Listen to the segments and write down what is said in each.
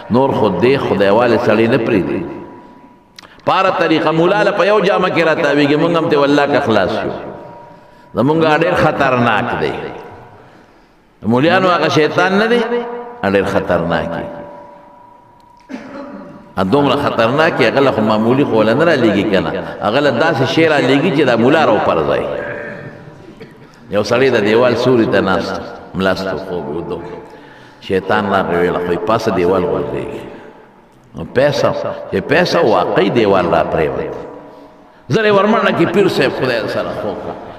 نور خود دی خدایواله سړی نه پریږدي پاره طریقه مولا له په یو جامه کې راتاویږي مونږ هم ته والله که خلاص شو زمونږ ډېر خطرناک دی مولیانو هغه شیطان نه دی ډېر خطرناک دی دومره خطرناک هغه له خو معمولي خو له نه رالیږي که نه هغه له داسې شی رالیږي چې دا مولا راوپرځوي یو سړی د دیوال سوري ته ناست ملاستو خوب ودو شیطان راغی ویله خو پاسه دیوال ورغېږي نو پیسه چې پیسه واقعي دیوال را پرېوت زه یې ورمنډه کې پیر صاحب خدای سره خوب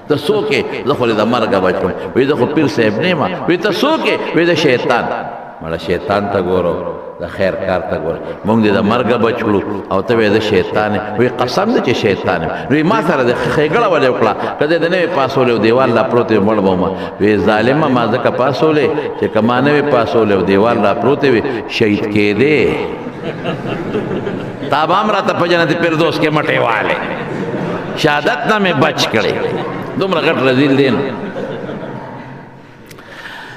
ته څوک یې زه خو د مرګه بچ کړم وایي زه خو پیر صاحب نه یم وایي ته څوک یې وایي د شیطان مړه شیطان ته ګورو د خیر کار ته ګوره مونږ دې د مرګه بچ کړو او ته وایې د شیطان یې وایي قسم دی چې شیطان یم وایي ما سره د ښېګړه ولې وکړه که دې د نه وې پاسولی او دیوال را پروت وي مړ به ومه وایي ظالمه ما ځکه پاسولی چې که ما نه وې پاسولی او دیوال را پروتې وي شهید کېدې تا به هم راته په جنت فردوس کې مټې والې شهادت نه مې بچ کړې دومره غټ رذیل دی نو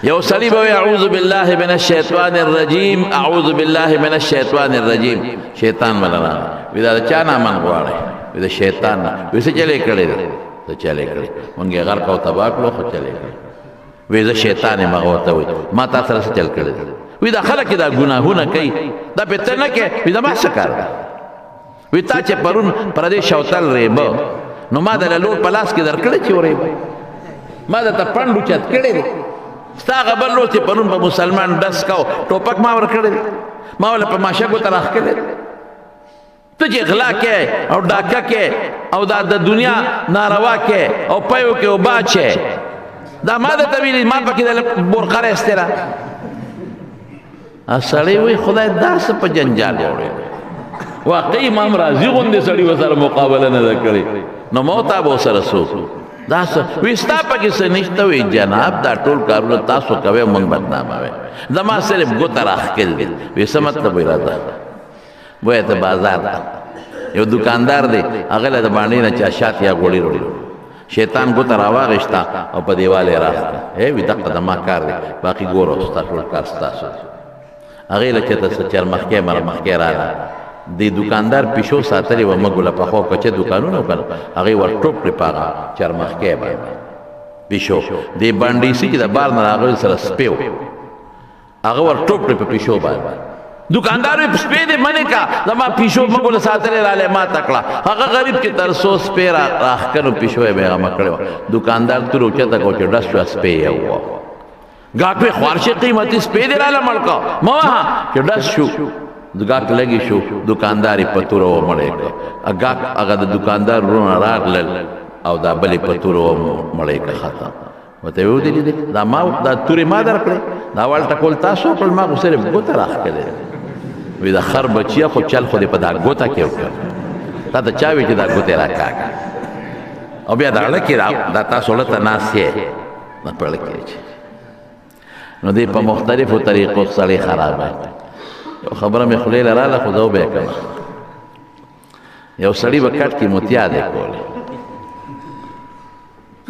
یو سړی به وایي اعوذ بالله من الشیطان الرجیم اعوذ بالله من الشیطان الرجیم شیطان به راغی وایي دا د چا نه امن غواړئ وایي د شیطان نه وایي څه چلې کړی دی څه چلې کړی مونږ یې غرق او تباه کړو خو چلې کړی وایي زه شیطان یم هغه ورته وایي ما تا سره څه چل کړی دی وایي دا خلک دا ګناهونه کوي دا پې ته نه کوې وایي زما څه کار دی وایي تا چې پرون پردې شوتل ریبه نو ما د لور په لاس کې درکړی چې وریبه ما درته پنډ اوچت کړی دی ستا هغه بل لور چې پرون په مسلمان ډس کو ټوپک ما ورکړی دی ما ولې په ماشګو ته راښکلی دی ته چې غلا کې او ډاکه کې او دا د دنیا ناروا کې او پیو کې اوبه اچې دا ما درته ویلي ما پکې د برقه راایستې ده سړی وایي خدای دا څه په جنجال وړی واقعي امام راضي غوندې سړي ورسره مقابله نه ده کړې نو موته به ورسره څوک دا څه وایي ستا پکې څه نشته وایي جناب دا ټول کارونه تاسو کوئ مونږ بدناموئ زما صرف ګوته راښکل دي وایي څه مطلب وایي راته وایي ته بازار ته یو دکاندار دی هغه له د باندې نه چا شات یا غوړي وړي شیطان ګوته راواغېسته او په دیوال یې راښکه وایي دقه د ما کار دی باقي ګوره ستا ټول کار ستاسو دی هغې له چې ته څه چرمخکۍ مرمخکۍ راغله د دکاندار پیشو ساتلې وه مګو له پخوا کچه دکانونه و که نه هغې ور ټوپ کړې په هغه چرمخکۍ باندې پیشو دې بانډیسي چې د بار نه راغلي سره سپی و هغه ور ټوپ کړې په پیشو باندې دکاندار وایي سپی دې منې کا زما پیشو مګو له ساتلې رالی ماته کړه هغه غریب کې تر څو سپی راښکلو پیشو یې بې غمه کړې وه دکاندار تور اوچته کړو چې ډس شوه سپی یې ووه گاک پہ خوارش قیمتی سپید رالا ملکا مواہا کہ ڈس شو گاک لگی شو دکانداری پتورو مڑے کا گاک اگا دا دکاندار رونا راگ لل او دا بلی پتورو مڑے کا خطا وتے ویو دی دی دا ما دا توری ما در کړې دا والټه کول تاسو خپل ما خو صرف ګوته راښکلې وی دا خر بچیا خو چل خو دې په دا ګوته کې وکړ تا ته چا وی چې دا ګوتې راکاږه او بیا دا اړه کې دا تاسو له ته ناست یې نه په اړه کې نو دی په مختلفو طریقو سړی خرابه یو خبره مې خولې له راله خو زه وبیا کړم یو سړي به کټ کې موتیا دی کولې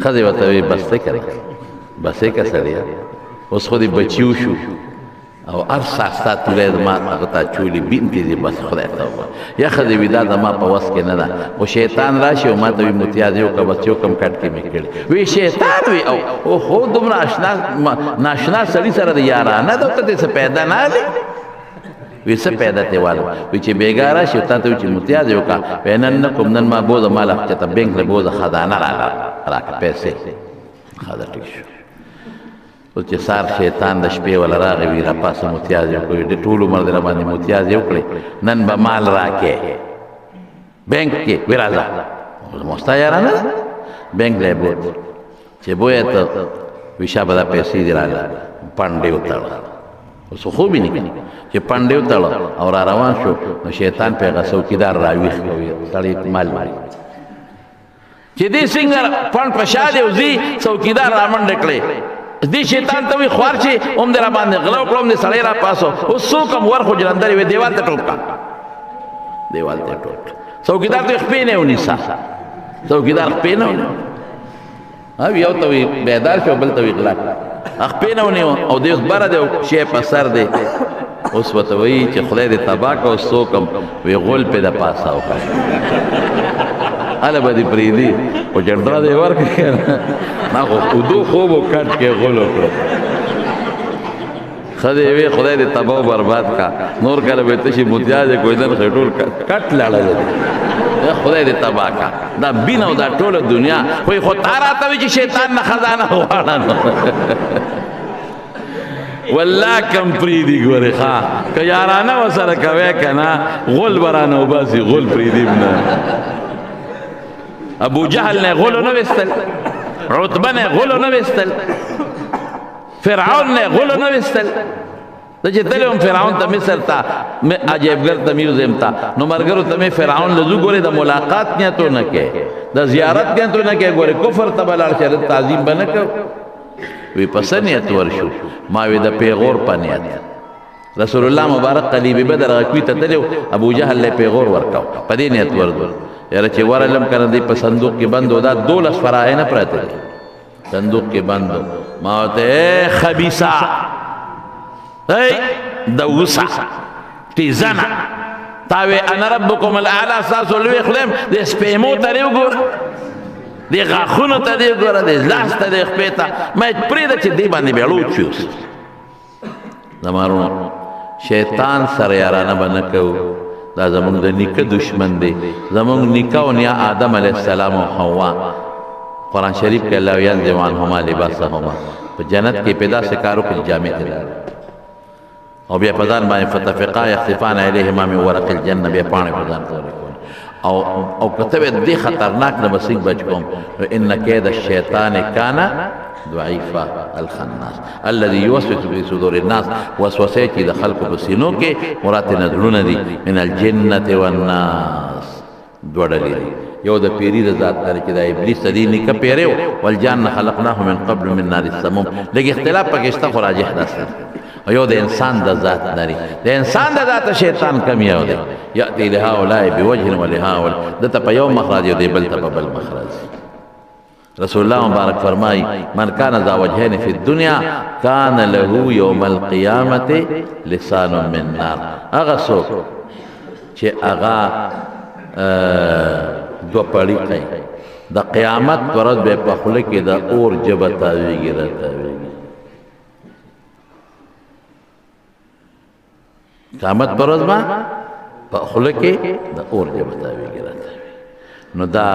ښځې ورته وایي بسته که بسې که سړیه اوس خو دې بچي شو او هر ساعت ستا تولی زما هغه ته اچولي بینتې دي بس خدای ته وکړه یا ښځې وي دا زما په وس کې نه ده خو شیطان راشي او ما ته وي متیا دې وکړه بس یو کم کټ کې مې کړي وی شیطان وي او خو دومره ناشنا سړي سره د یارانه ده ته دې څه پیدا نه دی وی څه پیدا ته واله وی چې بېګا راشي تا ته وي چې متیا دې وکړه وی نن نه کوم نن ما بوزه مال چېرته بینک له بوزه خزانه راکړه پیسې ښه ده ټیک شو اوس چې سار شیطان د شپې وله راغی وي راپاسه متیازې وکړې د ټول عمر دې راباندې متیازې وکړې نن به مال راکې بینک کې وی راځه مستا یارانه ده بینک له یې بوت چې بویه ته وي شا به دا پیسې دې راغله پنډې وتړه اوس خوب یې نه چې پنډې وتړه او را روان شو نو شیطان پې هغه څوکیدار راویښ کړو سړی مال چې دې څنګه پنډ په شا دی او ځي څوکیدار را منډې کړې دی شیطان ته وی خوار چې اوم دې را باندې غلا وکړه اوم دې سړی را پاسو اوس څوک هم ور خو جلندرې وی دیوال ته ټوپ کا دیوال ته ټوپ څوکیدار ته خپې نه ونیسه څوکیدار خپې نه ونیو یو ته وی بیدار شو بل ته وی غلا خپې نه ونیو او دې اوس بره دی شی په سر دی اوس ورته وایي چې خدای دې تباه کړه اوس څوک هم وی غول پې د پاسه وکړه هله به دې پرېږدي خو جنډره دې ورکړې که نه خو اودو خوب و کټ کې غول وکړو ښځې وی خدای دې تباه و برباد کا نور کله به تشي متیا دې کویدن خې ټول کټ لاړه خدای دې تباه کا دا بین او دا ټوله دنیا وایي خو تا راته وي چې شیطان نه خزانه غواړه والله کم پریدی ګورې ښه که یارانه ورسره کوې که نه غول به رانه وباسي غول پریدي نه ابو جهل نه غولو نه ویستل عتبه نه غولو نه ویستل فرعون نه غولو نه ویستل زه چې تللی وم فرعون ته مصر ته عجیبګر ته میوزیم ته نو ملګرو ته مې فرعون له ځو ګورې د ملاقات نیت نه کې د زیارت نیت نه کې ګورې کفر ته به لاړ شې تعظیم به نه کوو وی پس نیت ورشو ما وی د پیغور په نیت رسول الله مبارک قلیب بدر غکوی ته تلو ابو جهل له پیغور ورکاو په دې نیت ورغول یاره چې ورلم کنه دی په صندوق کې بندو دا 12 فرای نه پراته صندوق کې بندو ما ته خبيثه ای دوسا تیزنا تاوی انا ربکم الاعلى ساسو لوی خلم د سپیمو ته وګور دی غاخونو ته دی ګوره دی لاس ته دی خپې ته ما پرېږده چې دی باندې بیا لوټ شي اوس زمارونو شیطان سره یارانه به نه کوو دا زمونږ د نیکه دشمن دی زمونږ نیکه او نیا آدم علیه السلام او حوا قرآن شریف کې الله ینزع عنهما لباسهما په جنت کې پیدا سه کارو کې جامع ته او بیا په ځان باندې فتفقا یخصفان علیهما من ورق الجنه بیا پاڼې په ځان ته او کتب دې خطرناک نه بسنګ بچ کوم ان کید الشیطان کان ضعیفا الخناس الذي يوسوس في صدور الناس وسوسه چې د خلقو په سینو کې مراد نظرونه دي من الجنه والناس دوړلې یو د پیری د ذات لري چې د ابلیس دې نه کپیرو والجان خلقناه من قبل من نار السموم لکه اختلاف پکې شته خو راجح ده یو د انسان د ذات لري د انسان د ذات شیطان کم یو دی یاتی لهؤلاء بوجه ولهؤلاء دته په یو مخرج دی بل ته په بل مخرج رسول الله مبارک فرمای من کان ذا وجهین فی الدنیا کان له یوم القیامت لسان من نار هغه څوک چې هغه دو پړی کوي د قیامت ورځ به په خوله کې د اور جبه تاویږي راتاویږي قیامت پر ورځ به په خوله کې د اور جبه تاویږي راتاویږي نو دا